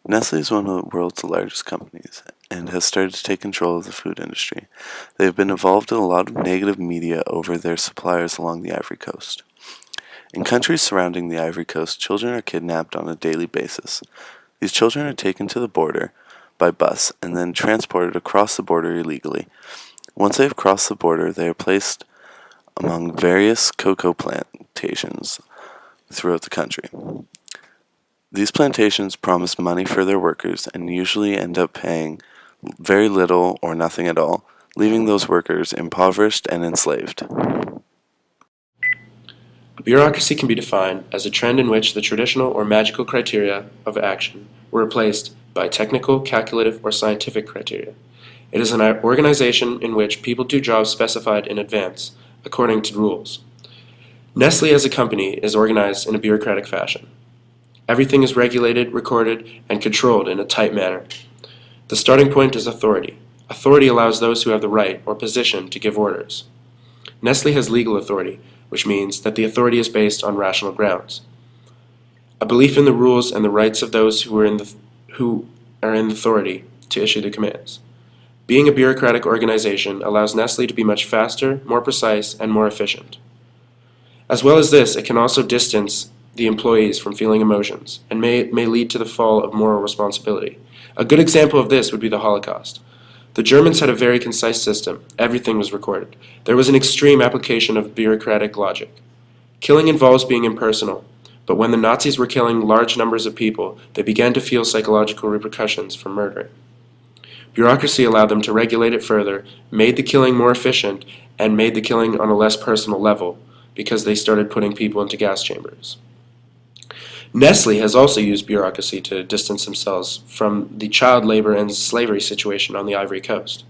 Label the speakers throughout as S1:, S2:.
S1: Nestle is one of the world's largest companies and has started to take control of the food industry. They have been involved in a lot of negative media over their suppliers along the Ivory Coast. In countries surrounding the Ivory Coast, children are kidnapped on a daily basis. These children are taken to the border by bus and then transported across the border illegally. Once they have crossed the border, they are placed among various cocoa plantations throughout the country. These plantations promise money for their workers and usually end up paying very little or nothing at all, leaving those workers impoverished and enslaved.
S2: A bureaucracy can be defined as a trend in which the traditional or magical criteria of action were replaced by technical, calculative, or scientific criteria. It is an organization in which people do jobs specified in advance, according to rules. Nestle as a company is organized in a bureaucratic fashion. Everything is regulated, recorded, and controlled in a tight manner. The starting point is authority. Authority allows those who have the right or position to give orders. Nestle has legal authority, which means that the authority is based on rational grounds. A belief in the rules and the rights of those who are in authority to issue the commands. Being a bureaucratic organization allows Nestle to be much faster, more precise, and more efficient. As well as this, it can also distance the employees from feeling emotions and may lead to the fall of moral responsibility. A good example of this would be the Holocaust. The Germans had a very concise system. Everything was recorded. There was an extreme application of bureaucratic logic. Killing involves being impersonal, but when the Nazis were killing large numbers of people, they began to feel psychological repercussions from murder. Bureaucracy allowed them to regulate it further, made the killing more efficient, and made the killing on a less personal level, because they started putting people into gas chambers. Nestle has also used bureaucracy to distance themselves from the child labor and slavery situation on the Ivory Coast.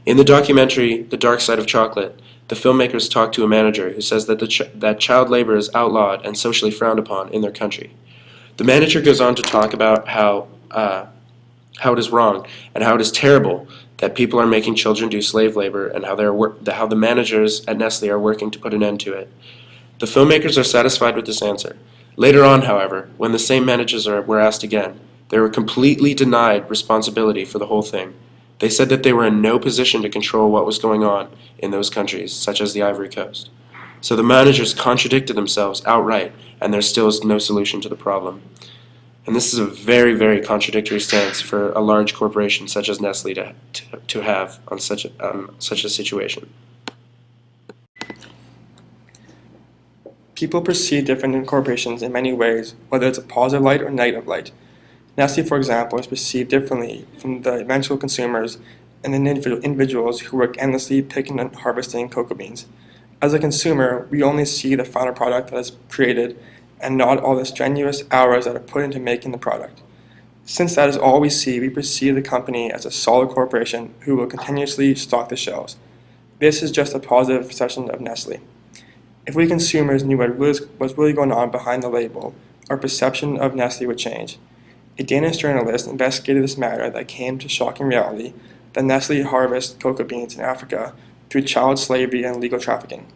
S2: In the documentary The Dark Side of Chocolate, the filmmakers talk to a manager who says that child labor is outlawed and socially frowned upon in their country. The manager goes on to talk about how it is wrong and how it is terrible that people are making children do slave labor and how the managers at Nestle are working to put an end to it. The filmmakers are satisfied with this answer. Later on, however, when the same managers were asked again, they were completely denied responsibility for the whole thing. They said that they were in no position to control what was going on in those countries, such as the Ivory Coast. So the managers contradicted themselves outright, and there still is no solution to the problem. And this is a very, very contradictory stance for a large corporation such as Nestle to have on such a situation.
S3: People perceive different corporations in many ways, whether it's a positive light or negative light. Nestle, for example, is perceived differently from the eventual consumers and the individuals who work endlessly picking and harvesting cocoa beans. As a consumer, we only see the final product that is created and not all the strenuous hours that are put into making the product. Since that is all we see, we perceive the company as a solid corporation who will continuously stock the shelves. This is just a positive perception of Nestle. If we consumers knew what was really going on behind the label, our perception of Nestle would change. A Danish journalist investigated this matter that came to shocking reality that Nestle harvests cocoa beans in Africa through child slavery and legal trafficking.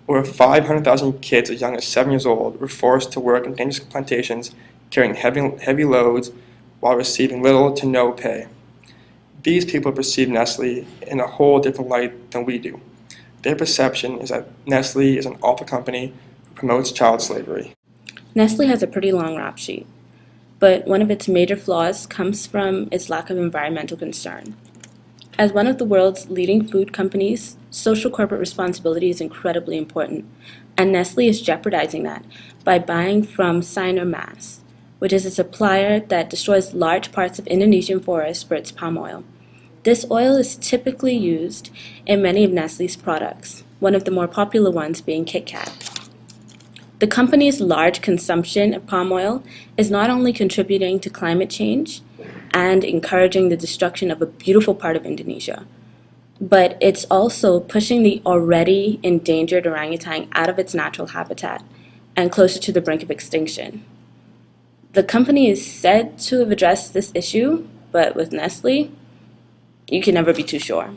S3: Over 500,000 kids as young as 7 years old were forced to work in dangerous plantations carrying heavy loads while receiving little to no pay. These people perceive Nestle in a whole different light than we do. Their perception is that Nestle is an awful company who promotes child slavery.
S4: Nestle has a pretty long rap sheet, but one of its major flaws comes from its lack of environmental concern. As one of the world's leading food companies, social corporate responsibility is incredibly important, and Nestle is jeopardizing that by buying from Sinarmas, which is a supplier that destroys large parts of Indonesian forests for its palm oil. This oil is typically used in many of Nestle's products, one of the more popular ones being Kit Kat. The company's large consumption of palm oil is not only contributing to climate change and encouraging the destruction of a beautiful part of Indonesia, but it's also pushing the already endangered orangutan out of its natural habitat and closer to the brink of extinction. The company is said to have addressed this issue, but with Nestle, you can never be too sure.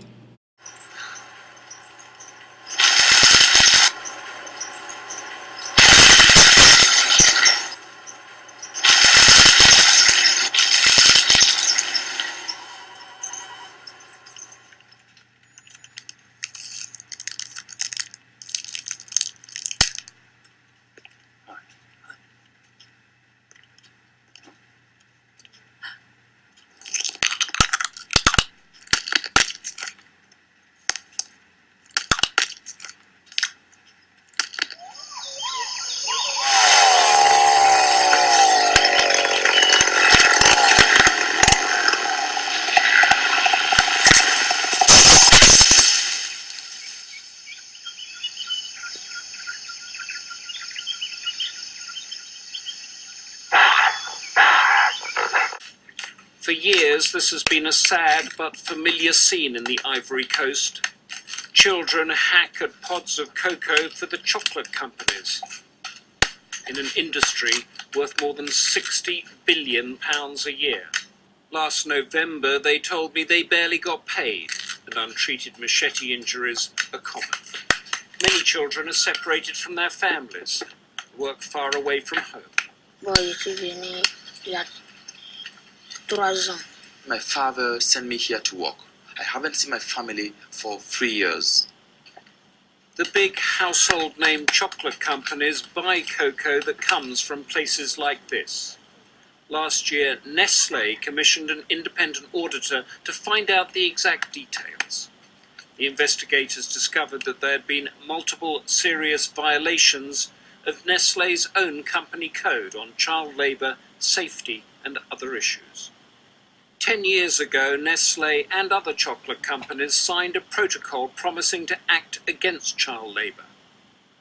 S5: For years, this has been a sad but familiar scene in the Ivory Coast. Children hack at pods of cocoa for the chocolate companies, in an industry worth more than £60 billion a year. Last November, they told me they barely got paid, and untreated machete injuries are common. Many children are separated from their families, work far away from home.
S6: Bon, je suis venu il y a 3 ans.
S7: My father sent me here to work. I haven't seen my family for 3 years.
S5: The big household name chocolate companies buy cocoa that comes from places like this. Last year, Nestle commissioned an independent auditor to find out the exact details. The investigators discovered that there had been multiple serious violations of Nestle's own company code on child labour, safety and other issues. 10 years ago, Nestle and other chocolate companies signed a protocol promising to act against child labour.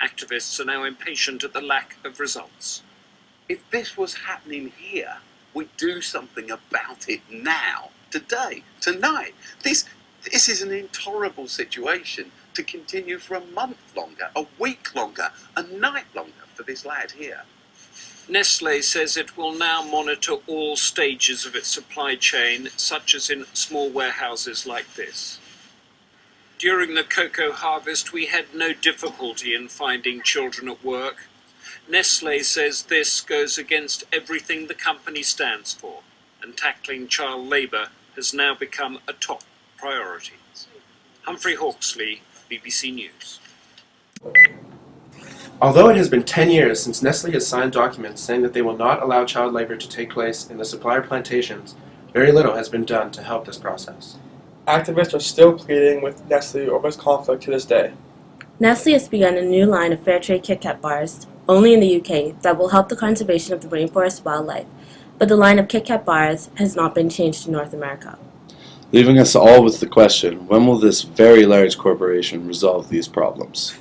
S5: Activists are now impatient at the lack of results.
S8: If this was happening here, we'd do something about it now, today, tonight. This is an intolerable situation to continue for a month longer, a week longer, a night longer for this lad here.
S5: Nestle says it will now monitor all stages of its supply chain, such as in small warehouses like this. During the cocoa harvest, we had no difficulty in finding children at work. Nestle says this goes against everything the company stands for, and tackling child labour has now become a top priority. Humphrey Hawksley, BBC News.
S2: Although it has been 10 years since Nestle has signed documents saying that they will not allow child labor to take place in the supplier plantations, very little has been done to help this process.
S3: Activists are still pleading with Nestle over this conflict to this day.
S4: Nestle has begun a new line of fair trade Kit Kat bars, only in the UK, that will help the conservation of the rainforest wildlife, but the line of Kit Kat bars has not been changed in North America.
S1: Leaving us all with the question, when will this very large corporation resolve these problems?